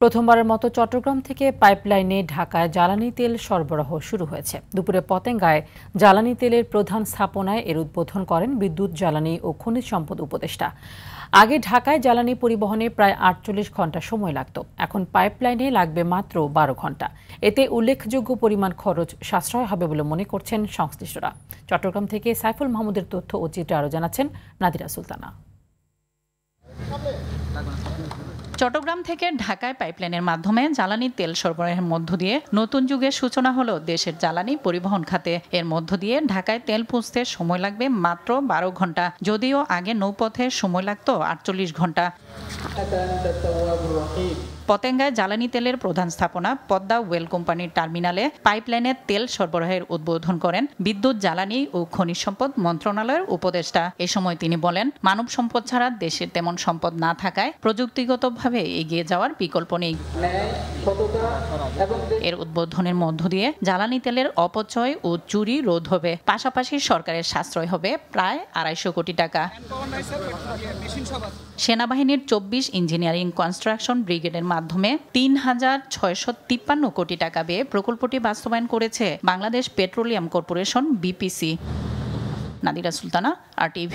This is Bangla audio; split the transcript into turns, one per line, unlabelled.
প্রথমবারের মতো চট্টগ্রাম থেকে পাইপলাইনে ঢাকায় জ্বালানি তেল সরবরাহ শুরু হয়েছে। দুপুরে পতেঙ্গায় জ্বালানি তেলের প্রধান স্থাপনায় এর উদ্বোধন করেন বিদ্যুৎ, জ্বালানি ও খনিজ সম্পদ উপদেষ্টা। আগে ঢাকায় জ্বালানি পরিবহনে প্রায় ৪৮ ঘণ্টা সময় লাগত, এখন পাইপলাইনে লাগবে মাত্র ১২ ঘণ্টা। এতে উল্লেখযোগ্য পরিমাণ খরচ সাশ্রয় হবে বলে মনে করছেন সংশ্লিষ্টরা। চট্টগ্রাম থেকে সাইফুল মাহমুদের তথ্য ও চিত্রে আরও জানাচ্ছেন নাদিরা সুলতানা।
চট্টগ্রাম থেকে ঢাকায় পাইপলাইনের মাধ্যমে জ্বালানি তেল সরবরাহের মধ্য দিয়ে নতুন যুগের সূচনা হলো দেশের জ্বালানি পরিবহন খাতে। এর মধ্য দিয়ে ঢাকায় তেল পৌঁছতে সময় লাগবে মাত্র ১২ ঘণ্টা, যদিও আগে নৌপথে সময় লাগতো ৪৮ ঘণ্টা। পতেঙ্গায় জ্বালানি তেলের প্রধান স্থাপনা পদ্মা ওয়েল কোম্পানির টার্মিনালে পাইপলাইনের তেল সরবরাহের উদ্বোধন করেন বিদ্যুৎ, জ্বালানি ও খনিজ সম্পদ মন্ত্রণালয়ের উপদেষ্টা। এ সময় তিনি বলেন, মানব সম্পদ ছাড়া দেশের তেমন সম্পদ না থাকায় প্রযুক্তিগতভাবে এগিয়ে যাওয়ার বিকল্প নেই। এর উদ্বোধনের মধ্য দিয়ে জ্বালানি তেলের অপচয় ও চুরি রোধ হবে, পাশাপাশি সরকারের সাশ্রয় হবে প্রায় ২৫০ কোটি টাকা। সেনাবাহিনীর ২৪ ইঞ্জিনিয়ারিং কনস্ট্রাকশন ব্রিগেডের মাধ্যমে ৩,৬৫৩ কোটি টাকা ব্যয়ে প্রকল্পটি বাস্তবায়ন করেছে Bangladesh petroleum corporation, BPC. Nadira Sultana, RTV।